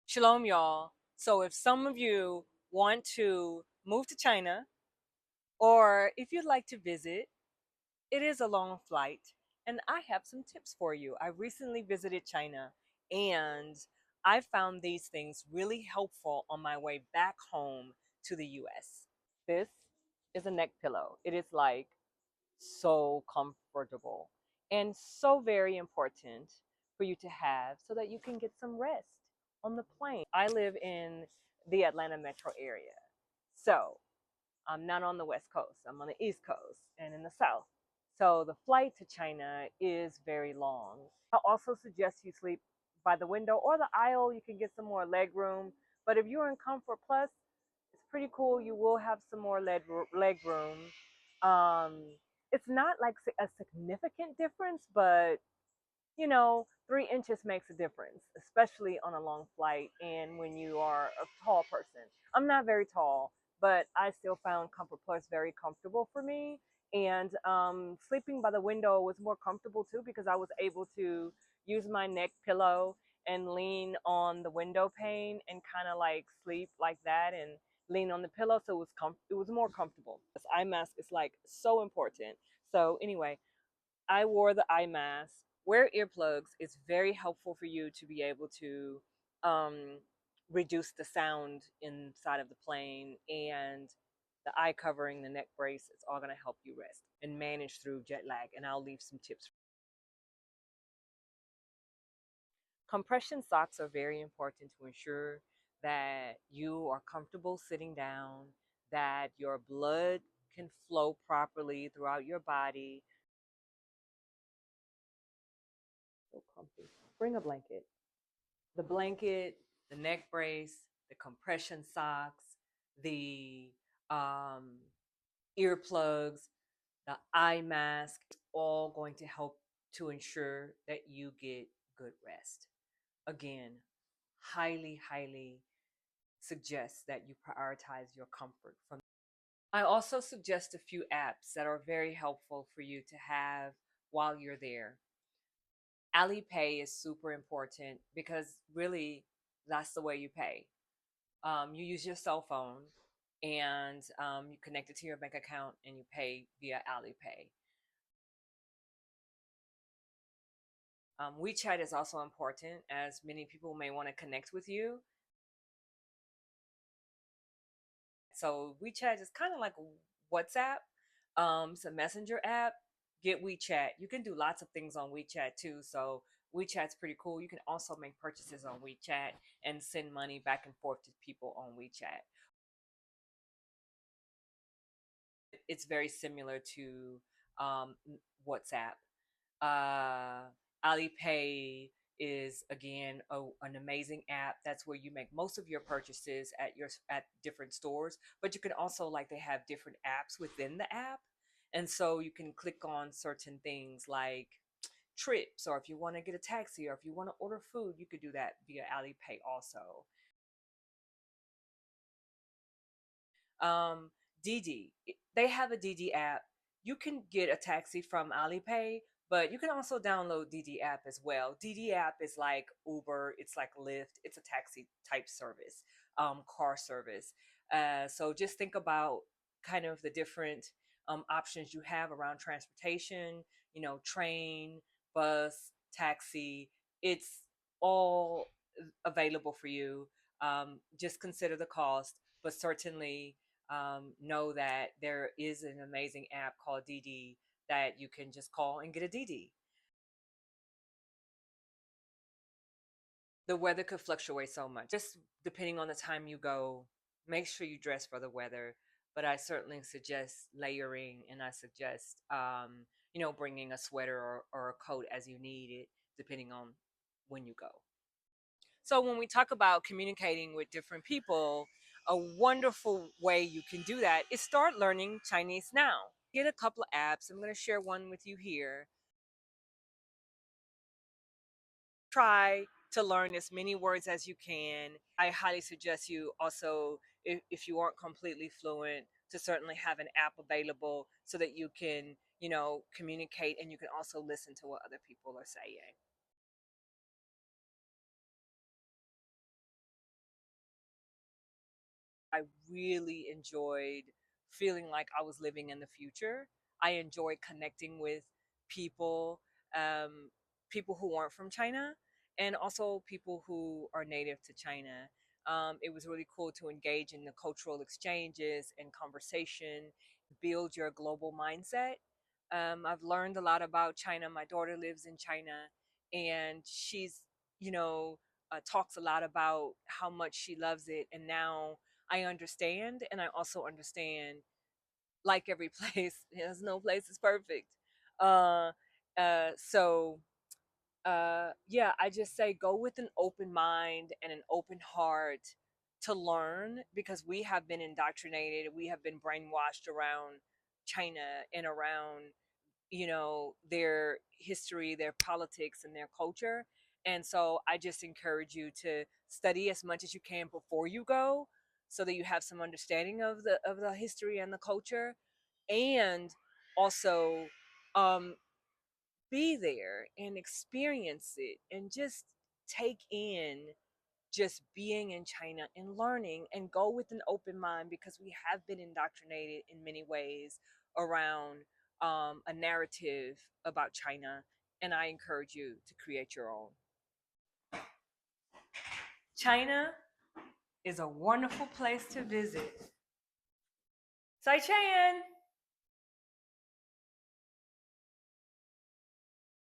Shalom, y'all. So, if some of you want to move to China, or if you'd like to visit, it is a long flight, and I have some tips for you. I recently visited China, and I found these things really helpful on my way back home to the US. This is a neck pillow. It is like so comfortable and so very important for you to have so that you can get some rest on the plane. I live in the Atlanta metro area. So I'm not on the West Coast, I'm on the East Coast and in the South. So the flight to China is very long. I also suggest you sleep by the window or the aisle. You can get some more leg room. But if you're in Comfort Plus, it's pretty cool. You will have some more leg room. Um, it's not like a significant difference, but 3 inches makes a difference, especially on a long flight and when you are a tall person. I'm not very tall, but I still found Comfort Plus very comfortable for me. And sleeping by the window was more comfortable too because I was able to use my neck pillow and lean on the window pane and kind of like sleep like that and lean on the pillow, so it was more comfortable. This eye mask is like so important. So anyway, I wore the eye mask. Wear earplugs. It's very helpful for you to be able to um, reduce the sound inside of the plane, and the eye covering, the neck brace. It's all going to help you rest and manage through jet lag. And I'll leave some tips. Compression socks are very important to ensure that you are comfortable sitting down, that your blood can flow properly throughout your body. So comfy. Bring a blanket. The blanket, the neck brace, the compression socks, the um, earplugs, the eye mask, it's all going to help to ensure that you get good rest. Again, highly suggest that you prioritize your comfort from. I also suggest a few apps that are very helpful for you to have while you're there. Alipay is super important because really that's the way you pay. You use your cell phone and you connect it to your bank account and you pay via Alipay. WeChat is also important as many people may want to connect with you. So WeChat is kind of like WhatsApp. It's a messenger app. Get WeChat. You can do lots of things on WeChat too. So WeChat's pretty cool. You can also make purchases on WeChat and send money back and forth to people on WeChat. It's very similar to um, WhatsApp. Alipay is again an amazing app. That's where you make most of your purchases at different stores, but you can also, like, they have different apps within the app, and so you can click on certain things like trips, or if you want to get a taxi, or if you want to order food, you could do that via Alipay also. um, Didi. They have a Didi app. You can get a taxi from Alipay, but you can also download Didi app as well. Didi app is like Uber, it's like Lyft, it's a taxi type service, car service. So just think about kind of the different options you have around transportation, train, bus, taxi. It's all available for you. Just consider the cost, but certainly know that there is an amazing app called Didi that you can just call and get a Didi. The weather could fluctuate so much. Just depending on the time you go, make sure you dress for the weather. But I certainly suggest layering, and I suggest, bringing a sweater or a coat as you need it, depending on when you go. So when we talk about communicating with different people, a wonderful way you can do that is start learning Chinese now. Get a couple of apps. I'm going to share one with you here. Try to learn as many words as you can. I highly suggest you also, if you aren't completely fluent, to certainly have an app available so that you can, communicate, and you can also listen to what other people are saying. I really enjoyed feeling like I was living in the future. I enjoyed connecting with people, um, people who aren't from China, and also people who are native to China. It was really cool to engage in the cultural exchanges and conversation, build your global mindset. I've learned a lot about China. My daughter lives in China, and she's, you know, talks a lot about how much she loves it. And now I understand, and I also understand, like every place, there's no place is perfect. Uh, so yeah, I just say go with an open mind and an open heart to learn, because we have been indoctrinated, we have been brainwashed around China and around, their history, their politics, and their culture. And so I just encourage you to study as much as you can before you go, so that you have some understanding of the history and the culture, and also um, be there and experience it and just take in just being in China and learning, and go with an open mind, because we have been indoctrinated in many ways around a narrative about China. And I encourage you to create your own. China is a wonderful place to visit. Sai Chan!